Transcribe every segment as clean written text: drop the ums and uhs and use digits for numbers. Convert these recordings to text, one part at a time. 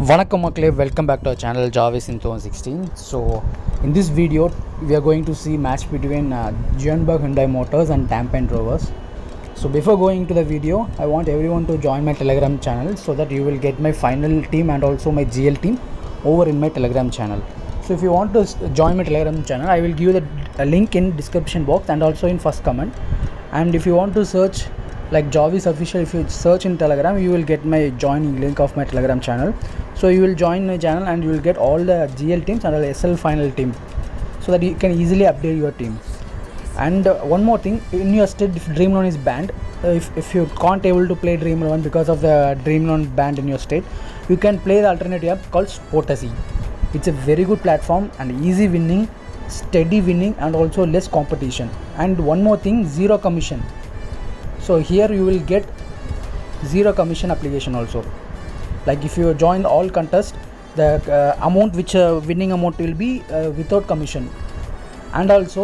வணக்கம் மக்களே, welcome back to our channel Jarvis in 2016. So in this video we are going to see match between Gionberg Hyundai Motors and Tampan Rovers. So before going to the video, I want everyone to join my Telegram channel so that you will get my final team and also my GL team over in my Telegram channel. So if you want to join my Telegram channel, I will give you the link in description box and also in first comment. And if you want to search like Jarvis official, if you search in Telegram, you will get my joining link of my Telegram channel. So you will join my channel and you will get all the GL teams and the SL final team, so that you can easily update your team. And one more thing, in your state, if Dream Loan is banned, if you can't able to play Dream Loan because of the Dream Loan banned in your state, you can play the alternative app called Sportazy. It's a very good platform and easy winning, steady winning, and also less competition. And one more thing, zero commission. So here you will get zero commission application also. Like if you join all contest, the amount which winning amount will be without commission. And also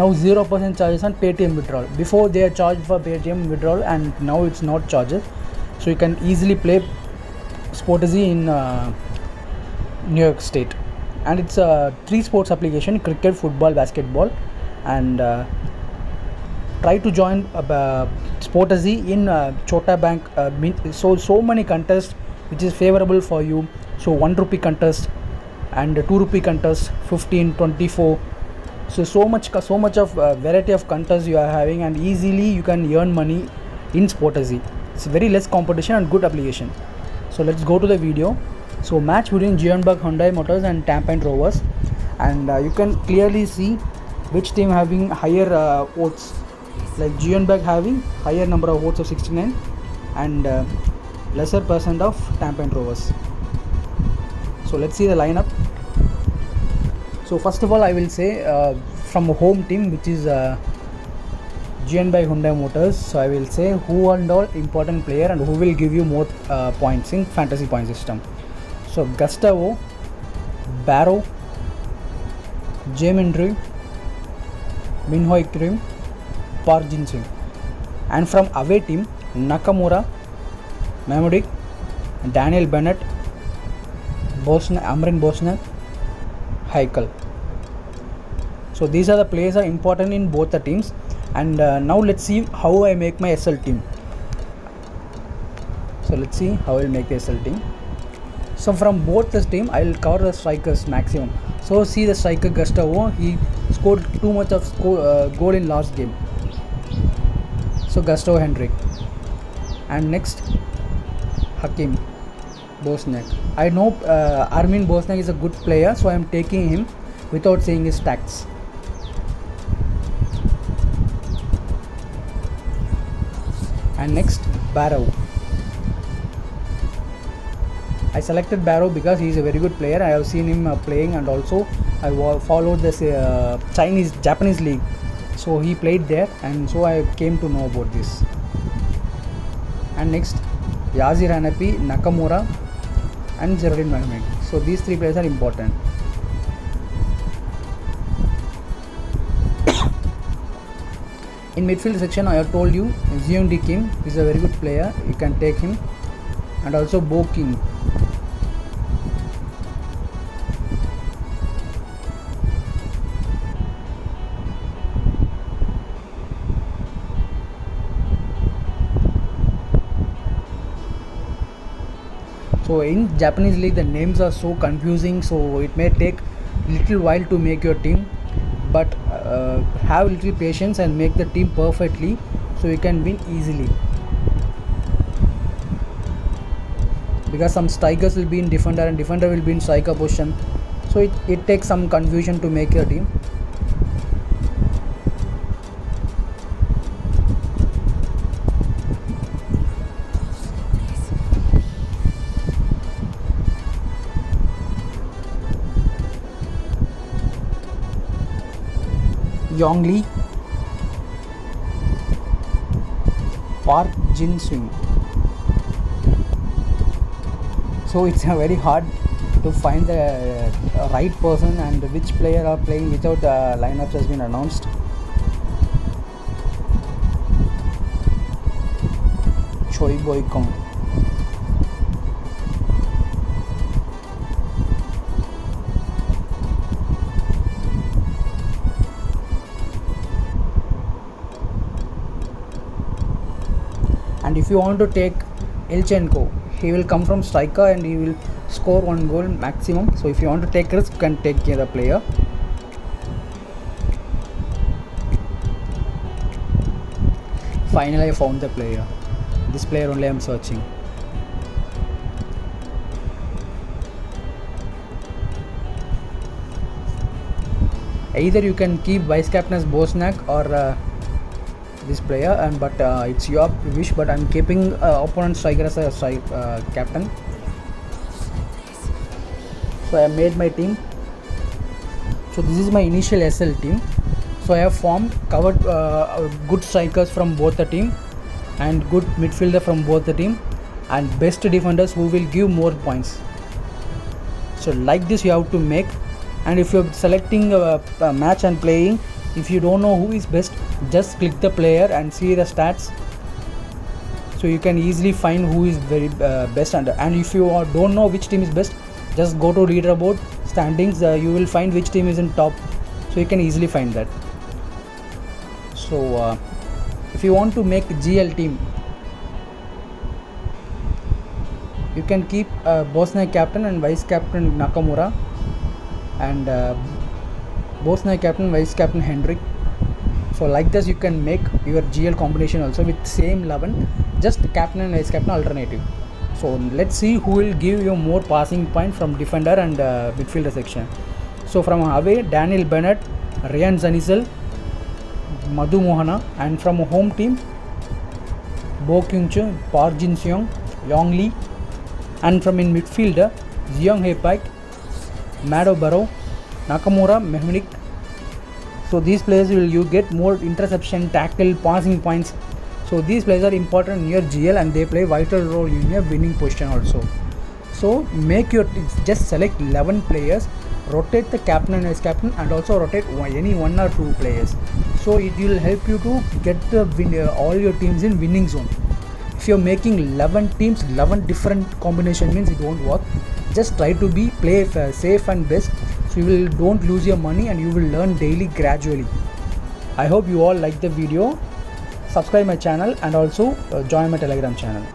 now 0% charges on Paytm withdrawal. Before they are charged for Paytm withdrawal, and now it's not charges. So you can easily play Sportazy in New York State. And it's a 3 sports application: cricket, football, basketball. And try to join Sportazy in Chota Bank. So many contests which is favorable for you. So 1 rupee contest and 2 rupee contest, 15, 24. So much of variety of contests you are having, and easily you can earn money in Sportazy. It's very less competition and good application. So let's go to the video. So match between Gionberg Hyundai Motors and Tampan Rovers, and you can clearly see which team having higher votes. Like Gionberg having higher number of votes of 69 and lesser percent of Tampan Rovers. So let's see the lineup. So first of all, I will say from a home team, which is Gionberg Hyundai Motors. So I will say who and all important player and who will give you more points in fantasy point system. So Gustavo, Barrow, Jamindry, Minhoi Krim, Park Jin Singh. And from away team, Nakamura, Mahmudik, Daniel Bennett, Amrin Bosnak, Heikel. So these are the players are important in both the teams. And now let's see how I make my SL team. So let's see how I'll make the SL team. So from both this team, I'll cover the strikers maximum. So see the striker Gustavo, he scored too much of goal in last game. So Gustavo Hendrick. And next, Hakim Bosnak. I know Armin Bosnak is a good player, so I am taking him without saying his stats. And next, Barrow. I selected Barrow because he is a very good player. I have seen him playing, and also I followed this Japanese league. So he played there, and so I came to know about this. And next, Yazir Hanapi, Nakamura, and Zerodin Mahmoud. So these 3 players are important. In midfield section, I have told you Zeon Kim is a very good player. You can take him, and also Bo King. So in Japanese league, the names are so confusing, so it may take little while to make your team, but have little patience and make the team perfectly, so you can win easily. Because some strikers will be in defender and defender will be in striker position, so it takes some confusion to make your team. Yongli, Park Jin Singh. So it's very hard to find the right person and which player are playing without lineups has been announced. Choi Boy Kong. you want to take Elchenko, he will come from striker and he will score 1 goal maximum. So if you want to take risk, you can take the player. Finally I found the player. This player only I am searching. Either you can keep vice captain as Bosnak or this player, but it's your wish. But I'm keeping opponent striker as a captain. So I have made my team. So this is my initial SL team. So I have covered good strikers from both the team and good midfielder from both the team and best defenders who will give more points. So like this you have to make. And if you're selecting a match and playing, if you don't know who is best, just click the player and see the stats, so you can easily find who is very best. And if you don't know which team is best, just go to leaderboard standings, you will find which team is in top, so you can easily find that. So if you want to make GL team, you can keep Bosnia captain and vice captain Nakamura, and Bosnia captain, vice captain Hendrik. So like this you can make your GL combination also with same 11, just captain and vice captain alternative. So let's see who will give you more passing point from defender and midfielder section. So from away, Daniel Bennett, Ryan Zanisel, Madhu Mohana, and from home team, Bo Kyung-chu, Park Jin-seong, Yong Lee, and from in midfielder, Jeong Hae-pak, Mado Barrow, Nakamura, Mehmanic. So these players will you get more interception, tackle, passing points. So these players are important in your GL and they play vital role in your winning position also. So make your just select 11 players, rotate the captain and vice captain, and also rotate any 1 or 2 players. So it will help you to get the all your teams in winning zone. If you're making 11 teams, 11 different combination means it won't work. Just try to play safe and best, so you don't lose your money and you will learn daily gradually. I hope you all like the video. Subscribe my channel and also join my Telegram channel.